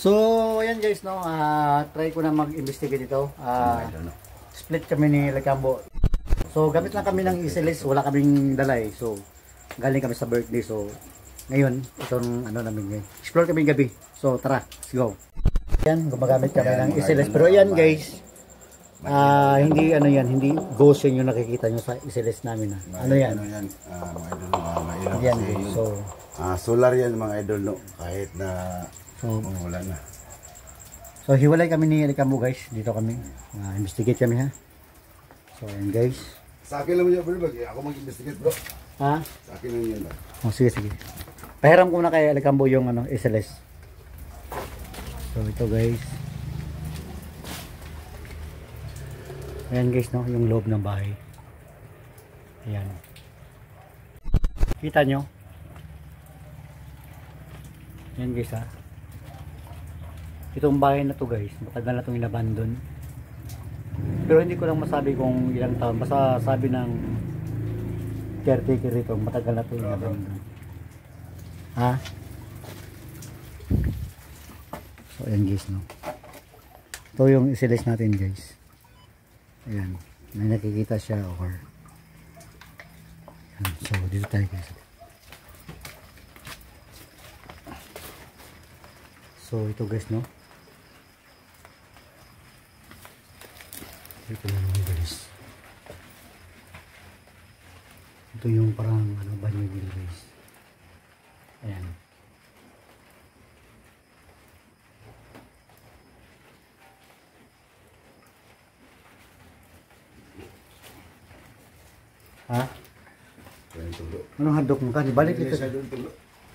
So, ayan guys, no, try ko na mag-investigate ito. Split kami ni Lakambo. So, gamit lang kami ng ECLS, wala kaming dala eh. So, galing kami sa birthday. So, ngayon, itong ano namin ngayon. Explore kami gabi. So, tara, let's go. Ayan, gumagamit kami ng ECLS. Pero ayan guys, hindi ano yan, hindi ghost yung nakikita nyo sa ECLS namin. Ano yan? Ano yan, mga idol, mailaw Yan, kasi so, solar yan mga idol, no? Kahit na so, wala na. So, hiwalay kami ni Lakambo guys. Dito kami. Investigate kami ha. So, ayan guys. Sa akin lang yan bro, ako mag-investigate bro. Ha? Sa akin lang yan bro. Oh, sige, sige. Pahiram ko na kay Lakambo yung ano, SLS. So, ito guys. Ayan guys, no, yung loob ng bahay. Ayan. Kita nyo? Ayan guys ha. Itong bahay na to guys, matagal na itong inabandon. Pero hindi ko lang masabi kung ilang taon. Basta sabi ng caretaker rito, matagal na itong inabandon. Ha? So ayan guys, no. Ito yung isilis natin guys. Ayan. May nakikita siya or ayan. So dito tayo guys. So ito guys, no. Ito naman guys. Ito yung parang ano, banyo nila guys. Ayan. Ha? Anong hadok mo ka? Balik dito.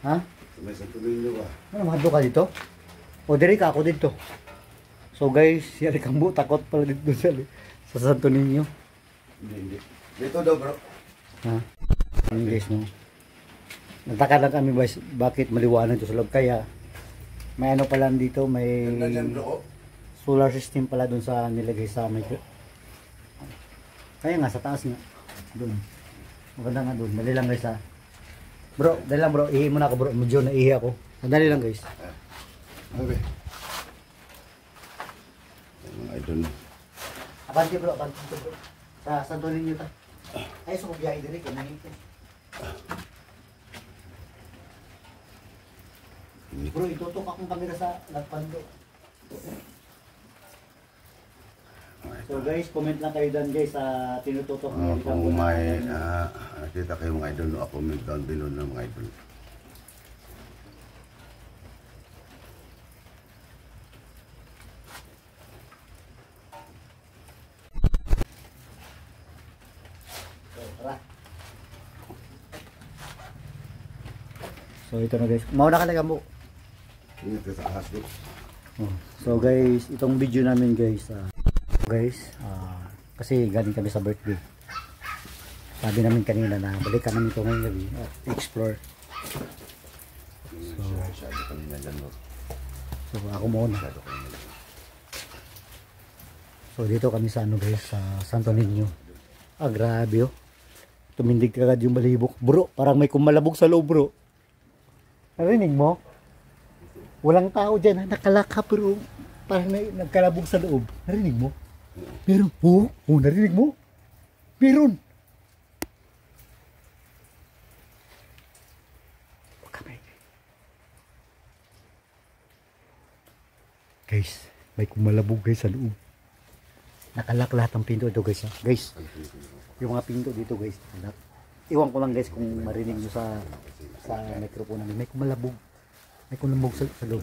Ha? May santuloy nyo ba? Anong hadok ka dito? O diri ka ako dito. So guys, yari kang bu, takot pala dito sa Santo Niño. Hindi. Dito daw bro. Ha? Ayan guys, no. Nagtaka lang kami bakit maliwanag ito sa loob. Kaya may ano pala dito, may solar system pala dun sa nilagay sa may. Kaya nga sa taas nga. Dun. Maganda nga dun. Dali lang guys ha. Bro, dali lang bro. Ihi muna ako bro. Medyo naihi ako. Dali lang guys. Okay. Mga idol. Abante bro, abante bro. Sa Santo Niño ta. Ay, so biyahe din kay nangin ko. Bro, itutok akong kamera sa nagpando. So guys, comment lang kayo dyan guys sa tinututok niyo. Kung may nakita kayo mga idol, comment down below na mga idol. So ito na guys. Mauna ka lang mo. So guys, itong video namin guys, kasi galing kami sa birthday. Sabi namin kanina na balikan namin ito ngayong gabi at explore. So ako muna. So dito kami sa ano guys, sa Santo Niño. Grabe oh. Tumindig agad yung balibok. Bro, parang may kumalabog sa loob bro. Narinig mo? Walang tao dyan ha, nakalaka pero parang nagkalabog sa loob. Narinig mo? Meron. Oo, narinig mo? Meron. Guys, may kumalabog guys sa loob. Nakalak lahat ng pinto ito guys ha. Guys, yung mga pinto dito guys, nakalak. Iwan ko lang guys kung marinig nyo sa microphone namin. May kumalabog. May kumalabog sa loob.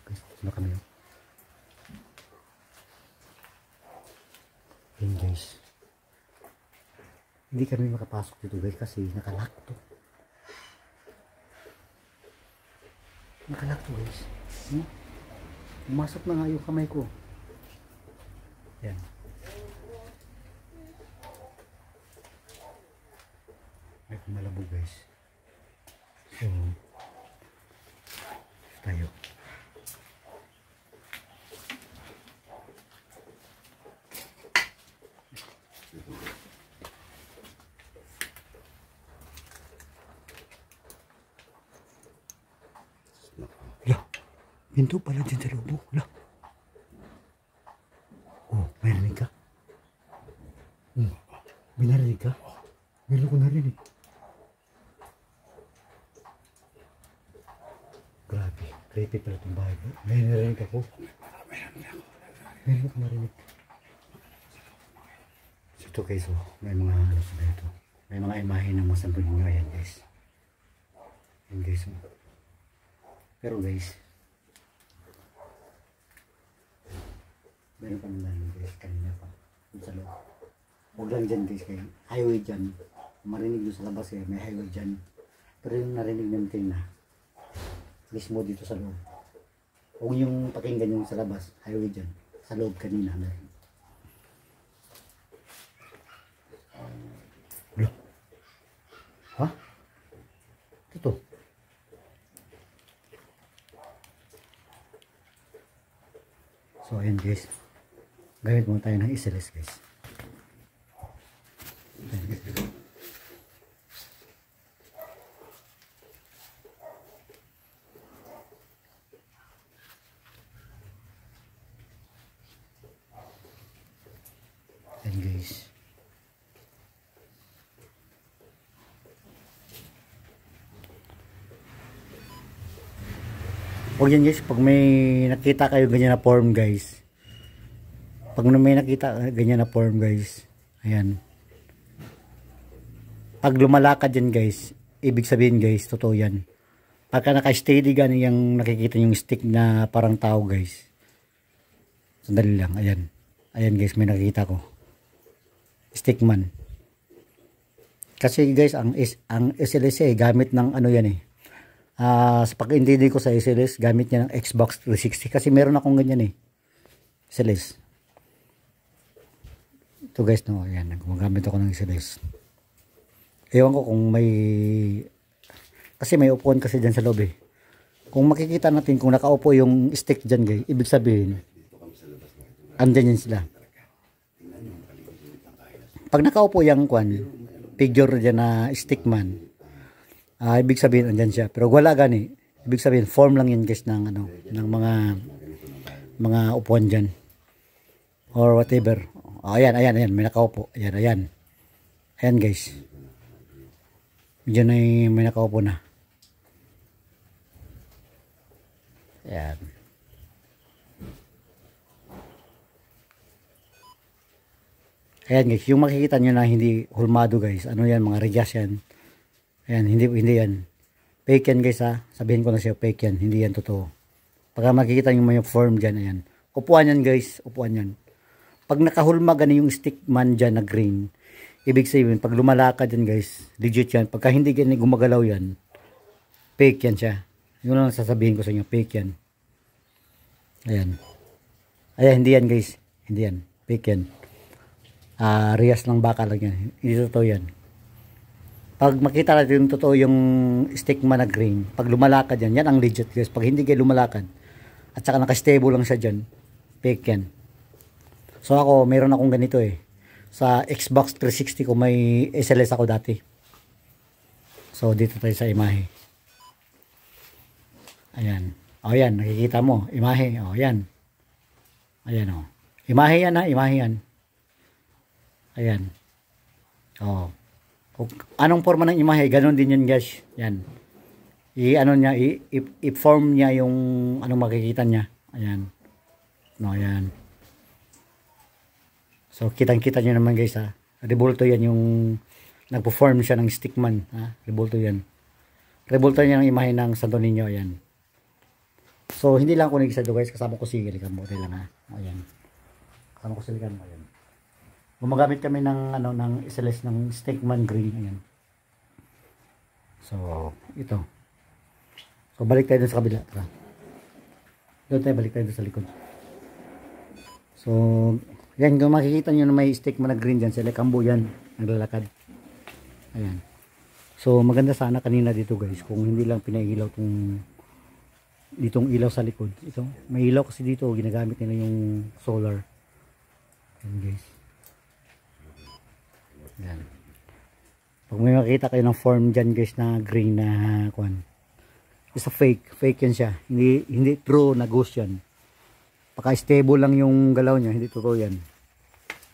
Guys, sino kami yun? Yan guys. Hindi kami makapasok dito guys kasi nakalak to. Nakalak to guys. Pumasok na nga yung kamay ko. Yan. May kumalabog guys. So, tayo. Wala. Pinto pala dyan sa loob. Wala. Oh, may narinig ka? May narinig ka? Meron ko narinig. Grabe. Creepy pala itong bahay. May narinig ako. Meron ko narinig. So ito guys, oh, may mga ano sa ito. May mga imahe ng mga santo niyo. Ayan guys. Ayan guys. Oh. Pero guys, meron pa narinig guys. Kanina pa. Sa loob. Huwag lang dyan guys, kaya highway dyan. Marinig doon sa labas eh, may highway dyan. Pero yung narinig natin na mismo dito sa loob. Huwag yung pakinggan yung sa labas, highway dyan. Sa loob kanina na rin. Ha? Ito. So ayan guys, gamit muna tayo ng SLS guys. Ayan guys. Huwag yan guys, pag may nakita kayo ganyan na form guys. Pag may nakita ganyan na form guys, ayan. Pag lumalakad yan guys, ibig sabihin guys, totoo yan. Pagka naka-steady gani yung nakikita yung stick na parang tao guys. Sandali lang, ayan. Ayan guys, may nakikita ko. Stickman. Kasi guys, ang SLS gamit ng ano yan eh. Sa pag-intindi ko sa SLS, gamit niya ng Xbox 360. Kasi meron akong ganyan eh. SLS. Ito guys, no, ayan. Gumagamit ako ng SLS. Ewan ko kung may, kasi may upuan kasi dyan sa loob eh. Kung makikita natin kung nakaupo yung stick dyan guys, ibig sabihin andyan yan sila. Pag nakaupo yung figure dyan na stickman, ibig sabihin andyan siya. Pero wala gani, ibig sabihin form lang yan guys ng, ano, ng mga upuan dyan or whatever. Ayan, may nakaupo. Ayan guys. Medyo na may nakaupo na. Ayan. Ayan guys, yung makikita nyo na hindi hulmado guys. Ano yan, mga regas yan. Ayan, hindi yan. Fake yan guys ha. Sabihin ko na siya, fake yan. Hindi yan totoo. Pagka makikita nyo may form dyan, ayan. Upuan yan guys, upuan yan. Pag nakahulma gani yung stick man dyan na green, ibig sabihin, pag lumalakad yan guys, legit yan. Pagka hindi gani gumagalaw yan, fake yan siya. Yun lang sasabihin ko sa inyo, fake yan. Ayan. Ayan, hindi yan guys. Hindi yan. Fake yan. Rias lang baka lang yan. Hindi totoo yan. Pag makita natin yung totoo yung stick man na green, pag lumalakad yan, yan ang legit guys. Pag hindi kayo lumalakad, at saka nakastable lang siya dyan, fake yan. So ako, meron akong ganito eh. Sa Xbox 360 ko may SLS ako dati. So dito tayo sa imahe. Ayan. O yan, nakikita mo. Imahe. O yan. Ayan o. Imahe yan ha, imahe yan. Ayan. O. Anong forma ng imahe? Ganon din yan guys. Yan. I-ano niya, i-form niya yung anong makikita niya. Ayan. No, ayan. So, kitang-kita nyo naman guys ha. Revolto yan yung nagpo-form siya ng stickman. Ha? Revolto yan. Revolto yan ang imahe ng Santo Niño. Ayan. So, hindi lang ako nag-isa guys. Kasama ko si Likambo. Okay lang ha. Ayan. Kasama ko si Likambo. Ayan. Gumagamit kami ng, ano, ng SLS ng stickman green. Ayan. So, ito. So, balik tayo dun sa kabila. Tara. Doon tayo, balik tayo dun sa likod. So, yan, kung makikita nyo na may stick man na green dyan, sila kambo yan, naglalakad. Ayan. So, maganda sana kanina dito guys, kung hindi lang pinailaw ditong ilaw sa likod. Ito, may ilaw kasi dito, ginagamit nila yung solar. Ayan guys. Ayan. Pag may makita kayo ng form dyan guys na green na kwan, Isa fake yan siya. Hindi true na ghost yan. Paka-stable lang yung galaw niya, hindi totoo yan.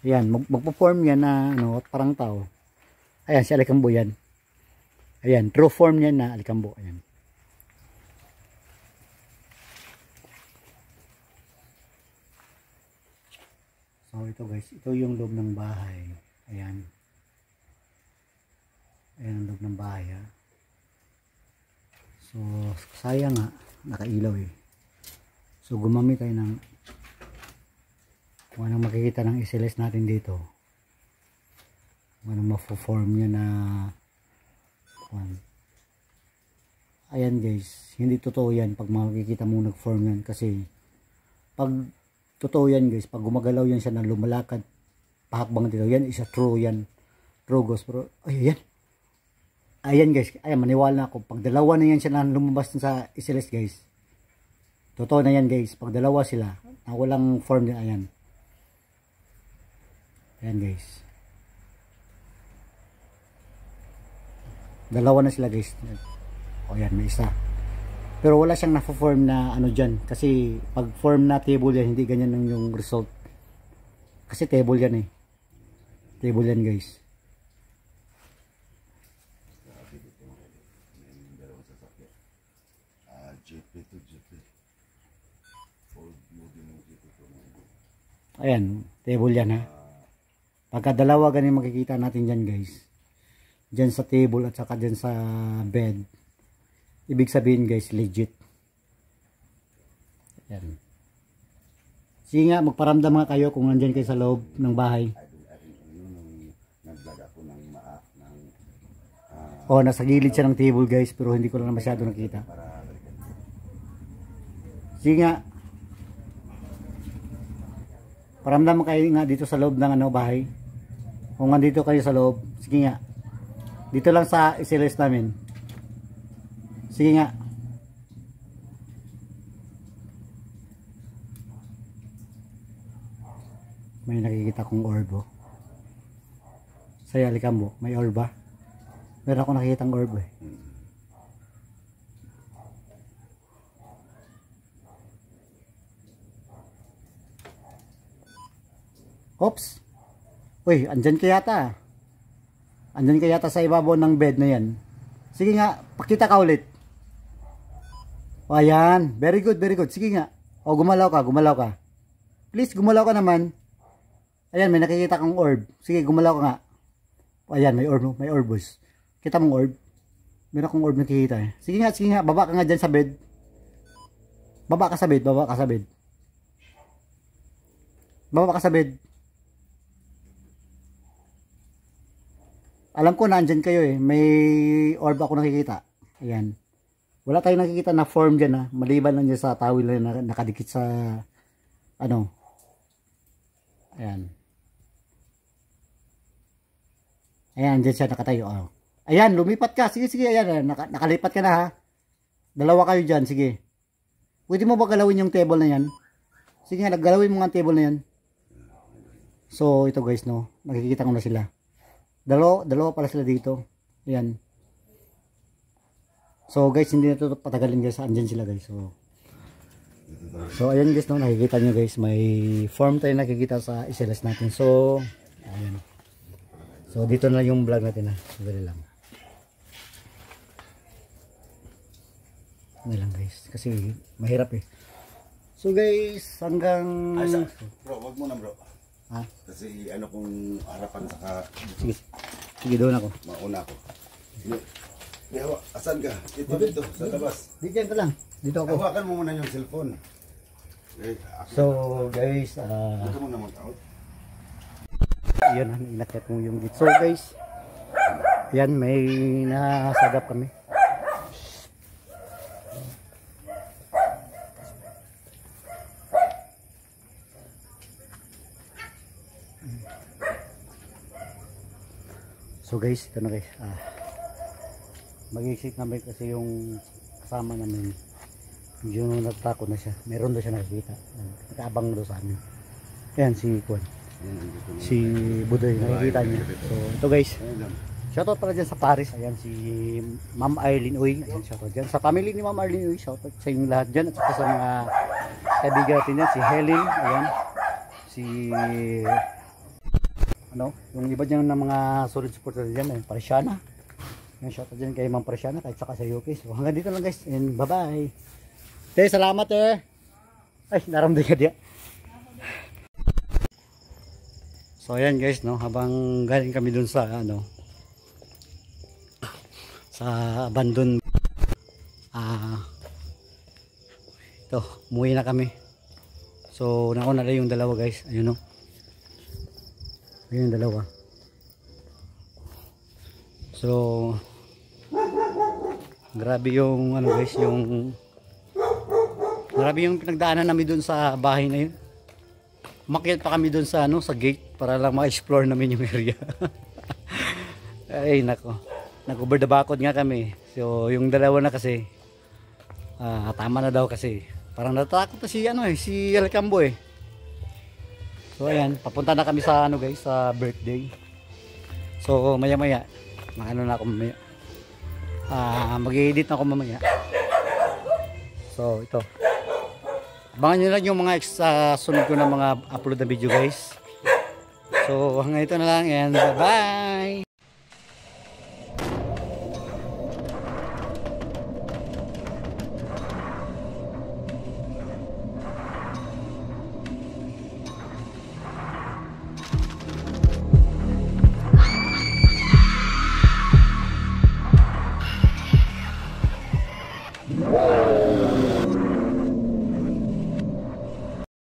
Ayan, magpo-form yan na ano, parang tao. Ayan, si Alikambo yan. Ayan, true form yan na Alikambo. Ayan. So ito guys, ito yung loob ng bahay. Ayan. Ayan ang loob ng bahay ha. So sayang nga, nakailaw eh. So gumamit tayo ng kung anong makikita ng SLS natin dito. Kung anong ma-form niya na ayan guys, hindi totoo yan pag makikita mo nag-form yan. Kasi pag totoo yan guys, pag gumagalaw yan siya na lumalakad pahakbang dito, yan isa true yan, true ghost. Pero ayan guys, ayan maniwala ako, pag dalawa na yan siya na lumabas sa SLS guys, totoo na yan guys. Pag dalawa sila na walang form din, ayan guys, dalawa na sila guys. O yan, may isa. Pero wala siyang na-form na ano dyan. Kasi pag form na table yan, hindi ganyan yung result. Kasi table yan eh. Table yan guys. Ayan, table yan ha. Pagka dalawa ganyan makikita natin dyan guys. Dyan sa table at saka dyan sa bed. Ibig sabihin guys, legit. Ayan. Sige nga, magparamdam nga kayo kung nandyan kayo sa loob ng bahay. Nasa gilid siya ng table guys, pero hindi ko lang masyado nakita. Sige nga. Paramdam kayo nga dito sa loob ng bahay. Kung nandito kayo sa loob, sige nga. Dito lang sa SLS namin. Sige nga. May nakikita kong orb oh. Sa'yo Alikambo, may orb ba? Meron ako nakikitang orb eh. Oops. Uy, andyan ka yata. Andyan ka yata sa ibabaw ng bed na yan. Sige nga, pakita ka ulit. O ayan, very good, very good. Sige nga. O gumalaw ka, gumalaw ka. Please, gumalaw ka naman. Ayan, may nakikita kang orb. Sige, gumalaw ka nga. O ayan, may orb, may orbus. Kita mong orb? Meron akong orb nakikita eh. Sige nga, baba ka nga dyan sa bed. Baba ka sa bed, baba ka sa bed. Baba ka sa bed. Alam ko na andyan kayo eh. May orb ako nakikita. Ayan. Wala tayong nakikita na form dyan ha. Maliban lang dyan sa tawil na nakadikit sa ano. Ayan. Ayan, dyan siya nakatayo. Oh. Ayan, lumipat ka. Sige, ayan. Nakalipat ka na ha. Dalawa kayo dyan, sige. Pwede mo ba galawin yung table na yan? Sige nga, naggalawin mo nga ang table na yan. So, ito guys no. Nakikita ko na sila. Dalawa pala sila dito. Ayan. So guys, hindi na ito patagalin guys. Andyan sila guys. So ayan guys no. Nakikita nyo guys. May form tayo nakikita sa SLS natin. So ayan. So dito na yung vlog natin ha. Dali lang. Dali lang guys. Kasi mahirap eh. So guys, hanggang... Bro, wag mo na bro. Ha? Kasi ano kung harapan saka... Sige doon ako. Mauna ako. Asan ka? Dito, sa labas. Dito ka lang. Dito ako. Hawakan mo muna yung cellphone. So guys, Ito mo na mag-out. yan, inakyat mo yung gate. So guys, yan, may nasagap kami. So guys, ito na guys. Mag-exit namin kasi yung kasama namin. Yung nagtakot na siya. Meron daw siya nakikita. Nakaabang daw sa amin. Ayan si Kwan. Si Budoy, nakikita niya. So ito guys. Shoutout pala dyan sa Paris. Ayan si Ma'am Arlene Uy. Ayan, shoutout dyan. Sa family ni Ma'am Arlene Uy, shoutout sa inyong lahat dyan. At saka sa mga kaibigan natin dyan. Si Helen. Ayan. Si ano, yung iba dyan ng mga solid supporter dyan. Ayan, Parisiana. Ayan, shoutout dyan kay Ma'am Parisiana. Kahit saka sa UK. So hanggang dito lang guys. And bye bye. Salamat Ay, naramdaman ka diya. So ayan guys, no, habang galing kami dun sa ano, sa abandon, ito, umuwi na kami. So nauna na yung dalawa guys, ayun, no, ayun yung dalawa. So grabe yung ano guys, grabe yung pinagdaanan namin dun sa bahay na yun. Umakyat pa kami dun sa ano, sa gate para lang ma-explore namin yung area. Ay nako, nag-over the bakod nga kami. So yung dalawa na kasi tama na daw kasi parang natatakot na si ano si Alcambo So ayan, papunta na kami sa ano guys, sa birthday. So maya maya maano na ako mamaya, mag-edit na ako mamaya. So ito, abangan nyo lang yung mga sunod ko na mga upload na video guys. So hanggang ito na lang and bye bye.